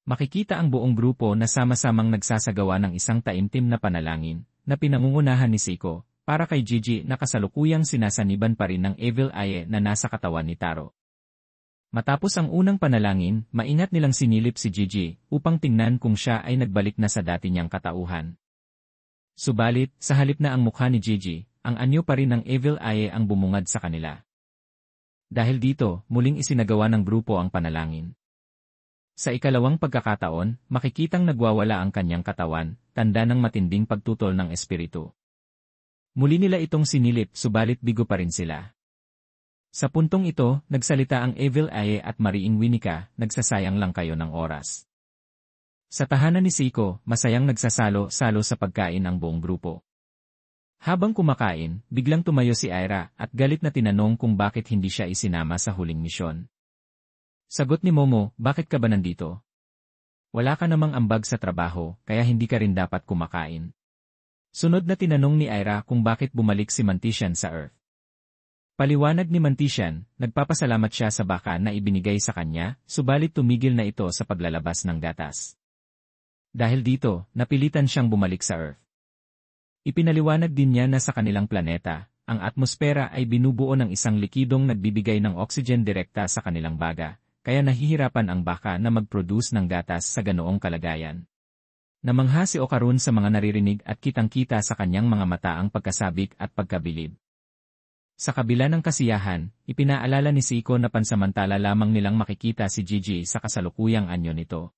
Makikita ang buong grupo na sama-samang nagsasagawa ng isang taimtim na panalangin, na pinangungunahan ni Seiko, para kay Gigi na kasalukuyang sinasaniban pa rin ng Evil Eye na nasa katawan ni Taro. Matapos ang unang panalangin, maingat nilang sinilip si Gigi upang tingnan kung siya ay nagbalik na sa dati niyang katauhan. Subalit, sa halip na ang mukha ni Gigi, ang anyo pa rin ng Evil Eye ang bumungad sa kanila. Dahil dito, muling isinagawa ng grupo ang panalangin. Sa ikalawang pagkakataon, makikitang nagwawala ang kanyang katawan, tanda ng matinding pagtutol ng espiritu. Muli nila itong sinilip subalit bigo pa rin sila. Sa puntong ito, nagsalita ang Evil Eye at Mariing Winika, nagsasayang lang kayo ng oras. Sa tahanan ni Seiko, masayang nagsasalo-salo sa pagkain ang buong grupo. Habang kumakain, biglang tumayo si Aira at galit na tinanong kung bakit hindi siya isinama sa huling misyon. Sagot ni Momo, bakit ka ba nandito? Wala ka namang ambag sa trabaho, kaya hindi ka rin dapat kumakain. Sunod na tinanong ni Aira kung bakit bumalik si Mantishan sa Earth. Paliwanag ni Mantishan, nagpapasalamat siya sa baka na ibinigay sa kanya, subalit tumigil na ito sa paglalabas ng gatas. Dahil dito, napilitan siyang bumalik sa Earth. Ipinaliwanag din niya na sa kanilang planeta, ang atmosfera ay binubuo ng isang likidong nagbibigay ng oxygen direkta sa kanilang baga, kaya nahihirapan ang baka na mag-produce ng gatas sa ganoong kalagayan. Namangha si Okarun sa mga naririnig at kitang-kita sa kanyang mga mata ang pagkasabik at pagkabilib. Sa kabila ng kasiyahan, ipinaalala ni Seiko na pansamantala lamang nilang makikita si Gigi sa kasalukuyang anyo nito.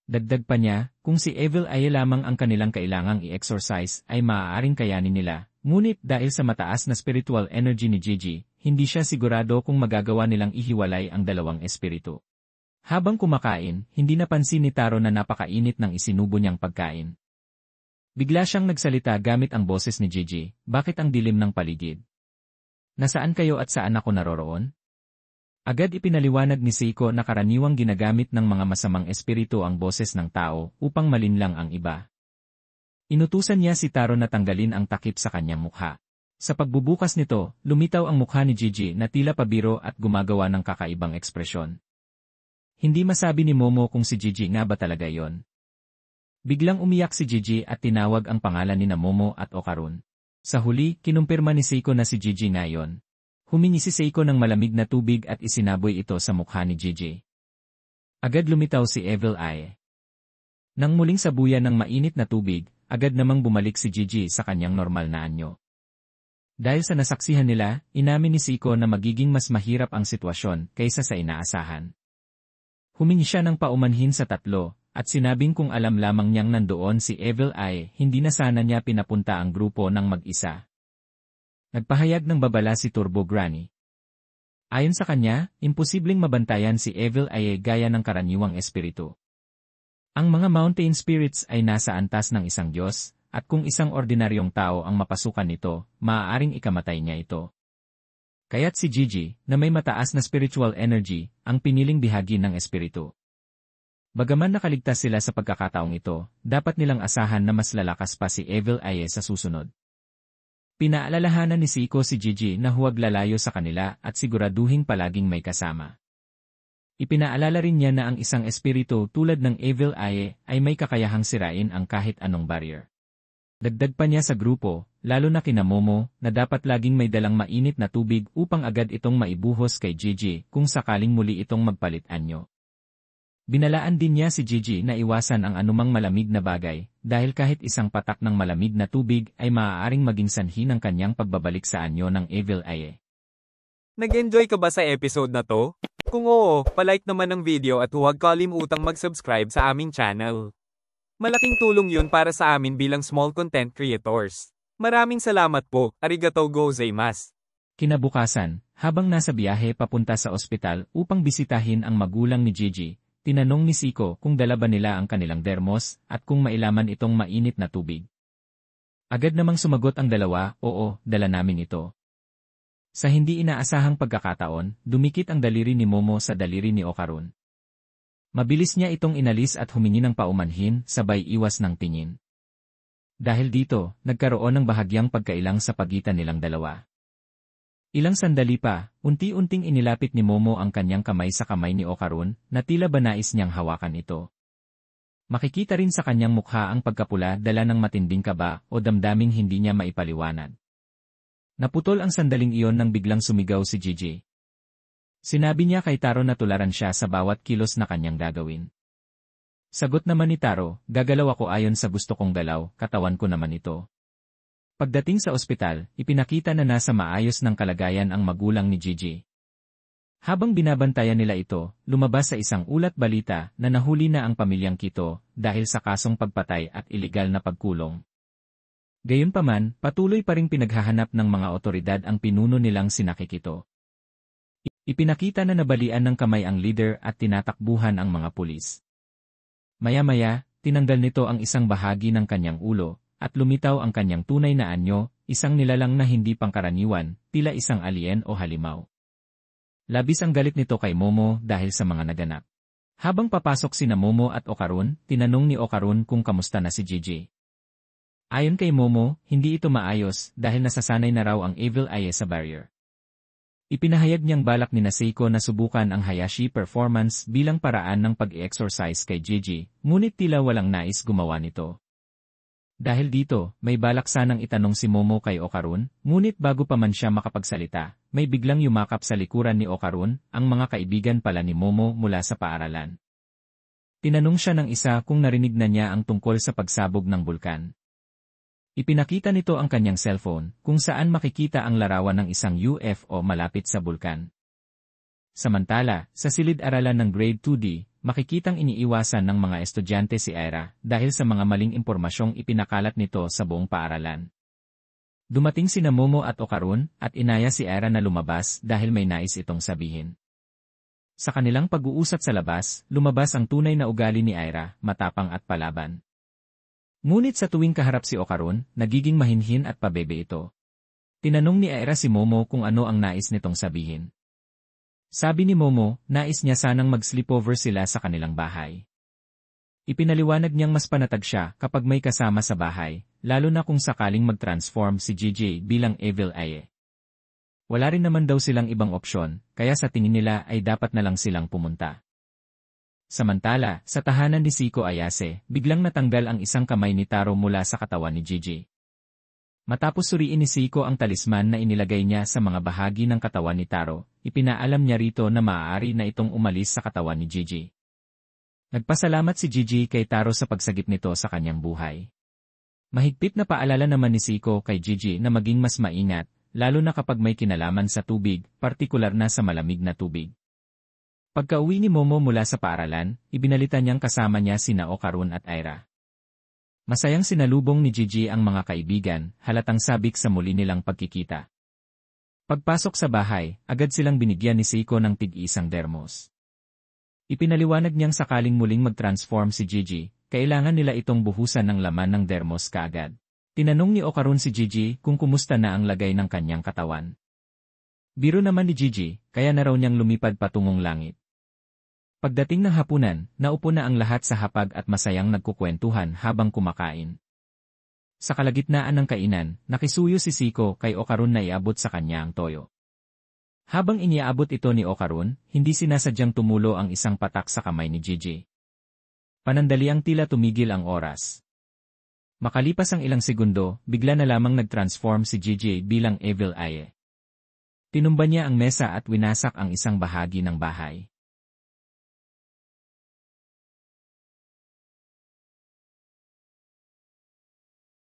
Dagdag pa niya, kung si Evil Eye lamang ang kanilang kailangang i-exorcise ay maaaring kayanin nila, ngunit dahil sa mataas na spiritual energy ni Gigi, hindi siya sigurado kung magagawa nilang ihiwalay ang dalawang espiritu. Habang kumakain, hindi napansin ni Taro na napakainit ng isinubo niyang pagkain. Bigla siyang nagsalita gamit ang boses ni Gigi, bakit ang dilim ng paligid? Nasaan kayo at saan ako naroroon? Agad ipinaliwanag ni Seiko na karaniwang ginagamit ng mga masamang espiritu ang boses ng tao upang malinlang ang iba. Inutusan niya si Taro na tanggalin ang takip sa kanyang mukha. Sa pagbubukas nito, lumitaw ang mukha ni Gigi na tila pabiro at gumagawa ng kakaibang ekspresyon. Hindi masabi ni Momo kung si Gigi nga ba talaga yon. Biglang umiyak si Gigi at tinawag ang pangalan ni Momo at Okarun. Sa huli, kinumpirma ni Seiko na si Gigi ngayon. Humingi si Seiko ng malamig na tubig at isinaboy ito sa mukha ni Gigi. Agad lumitaw si Evil Eye. Nang muling sabuyan ng mainit na tubig, agad namang bumalik si Gigi sa kanyang normal na anyo. Dahil sa nasaksihan nila, inamin ni Seiko na magiging mas mahirap ang sitwasyon kaysa sa inaasahan. Humingi siya ng paumanhin sa tatlo, at sinabing kung alam lamang niyang nandoon si Evil Eye, hindi na sana niya pinapunta ang grupo ng mag-isa. Nagpahayag ng babala si Turbo Granny. Ayon sa kanya, imposibleng mabantayan si Evil Eye gaya ng karaniwang espiritu. Ang mga mountain spirits ay nasa antas ng isang Diyos, at kung isang ordinaryong tao ang mapasukan nito, maaaring ikamatay niya ito. Kaya't si Gigi, na may mataas na spiritual energy, ang piniling bihagi ng espiritu. Bagaman nakaligtas sila sa pagkakataong ito, dapat nilang asahan na mas lalakas pa si Evil Eye sa susunod. Pinaalalahanan ni Seiko si Gigi na huwag lalayo sa kanila at siguraduhing palaging may kasama. Ipinaalala rin niya na ang isang espiritu tulad ng Evil Eye ay may kakayahang sirain ang kahit anong barrier. Dagdag pa niya sa grupo, lalo na kina Momo, na dapat laging may dalang mainit na tubig upang agad itong maibuhos kay Gigi kung sakaling muli itong magpalit anyo. Binalaan din niya si Gigi na iwasan ang anumang malamig na bagay, dahil kahit isang patak ng malamig na tubig ay maaaring maging sanhi ng kanyang pagbabalik sa anyo ng Evil Eye. Nag-enjoy ka ba sa episode na to? Kung oo, palike naman ang video at huwag kalimutang mag-subscribe sa aming channel. Malaking tulong yun para sa amin bilang small content creators. Maraming salamat po, arigatou gozaimasu. Kinabukasan, habang nasa biyahe papunta sa ospital upang bisitahin ang magulang ni Gigi, tinanong ni Seiko kung dala ba nila ang kanilang dermos at kung mailaman itong mainit na tubig. Agad namang sumagot ang dalawa, oo, dala namin ito. Sa hindi inaasahang pagkakataon, dumikit ang daliri ni Momo sa daliri ni Okarun. Mabilis niya itong inalis at humingi ng paumanhin, sabay iwas ng tingin. Dahil dito, nagkaroon ng bahagyang pagkailang sa pagitan nilang dalawa. Ilang sandali pa, unti-unting inilapit ni Momo ang kanyang kamay sa kamay ni Okarun na tila ba nais niyang hawakan ito. Makikita rin sa kanyang mukha ang pagkapula dala ng matinding kaba o damdaming hindi niya maipaliwanag. Naputol ang sandaling iyon nang biglang sumigaw si Gigi. Sinabi niya kay Taro na tularan siya sa bawat kilos na kanyang gagawin. Sagot naman ni Taro, gagalaw ako ayon sa gusto kong galaw, katawan ko naman ito. Pagdating sa ospital, ipinakita na nasa maayos ng kalagayan ang magulang ni Gigi. Habang binabantayan nila ito, lumabas sa isang ulat balita na nahuli na ang pamilyang Kito dahil sa kasong pagpatay at ilegal na pagkulong. Gayunpaman, patuloy pa ring pinaghahanap ng mga otoridad ang pinuno nilang sina Kito. Ipinakita na nabalian ng kamay ang leader at tinatakbuhan ang mga pulis. Maya-maya, tinanggal nito ang isang bahagi ng kanyang ulo, at lumitaw ang kanyang tunay na anyo, isang nilalang na hindi pangkaraniwan, tila isang alien o halimaw. Labis ang galit nito kay Momo dahil sa mga naganap. Habang papasok sina Momo at Okarun, tinanong ni Okarun kung kamusta na si Gigi. Ayon kay Momo, hindi ito maayos dahil nasasanay na raw ang Evil Eye sa barrier. Ipinahayag niyang balak ni Seiko na subukan ang Hayashi performance bilang paraan ng pag-exorcise kay Gigi, ngunit tila walang nais gumawa nito. Dahil dito, may balak sanang itanong si Momo kay Okarun, ngunit bago pa man siya makapagsalita, may biglang yumakap sa likuran ni Okarun, ang mga kaibigan pala ni Momo mula sa paaralan. Tinanong siya ng isa kung narinig na niya ang tungkol sa pagsabog ng bulkan. Ipinakita nito ang kanyang cellphone, kung saan makikita ang larawan ng isang UFO malapit sa bulkan. Samantala, sa silid-aralan ng Grade 2D, makikitang iniiwasan ng mga estudyante si Aira dahil sa mga maling impormasyong ipinakalat nito sa buong paaralan. Dumating sina Momo at Okarun at inaya si Aira na lumabas dahil may nais itong sabihin. Sa kanilang pag-uusap sa labas, lumabas ang tunay na ugali ni Aira, matapang at palaban. Ngunit sa tuwing kaharap si Okarun, nagiging mahinhin at pabebe ito. Tinanong ni Aira si Momo kung ano ang nais nitong sabihin. Sabi ni Momo, nais niya sanang mag-sleepover sila sa kanilang bahay. Ipinaliwanag niyang mas panatag siya kapag may kasama sa bahay, lalo na kung sakaling mag-transform si Gigi bilang Evil Eye. Wala rin naman daw silang ibang opsyon, kaya sa tingin nila ay dapat na lang silang pumunta. Samantala, sa tahanan ni Seiko Ayase, biglang natanggal ang isang kamay ni Taro mula sa katawan ni Gigi. Matapos suriin ni Seiko ang talisman na inilagay niya sa mga bahagi ng katawan ni Taro, ipinaalam niya rito na maaari na itong umalis sa katawan ni Gigi. Nagpasalamat si Gigi kay Taro sa pagsagip nito sa kanyang buhay. Mahigpit na paalala naman ni Seiko kay Gigi na maging mas maingat, lalo na kapag may kinalaman sa tubig, partikular na sa malamig na tubig. Pagka-uwi ni Momo mula sa paaralan, ibinalita niyang kasama niya sina Okarun at Aira. Masayang sinalubong ni Gigi ang mga kaibigan, halatang sabik sa muli nilang pagkikita. Pagpasok sa bahay, agad silang binigyan ni Seiko ng tig-isang dermos. Ipinaliwanag niyang sakaling muling mag-transform si Gigi, kailangan nila itong buhusan ng laman ng dermos kaagad. Tinanong ni Okarun si Gigi kung kumusta na ang lagay ng kanyang katawan. Biro naman ni Gigi, kaya na raw niyang lumipad patungong langit. Pagdating ng hapunan, naupo na ang lahat sa hapag at masayang nagkukwentuhan habang kumakain. Sa kalagitnaan ng kainan, nakisuyo si Seiko kay Okarun na iabot sa kanya ang toyo. Habang iniabot ito ni Okarun, hindi sinasadyang tumulo ang isang patak sa kamay ni Gigi. Panandaliang tila tumigil ang oras. Makalipas ang ilang segundo, bigla na lamang nag-transform si Gigi bilang Evil Eye. Tinumba niya ang mesa at winasak ang isang bahagi ng bahay.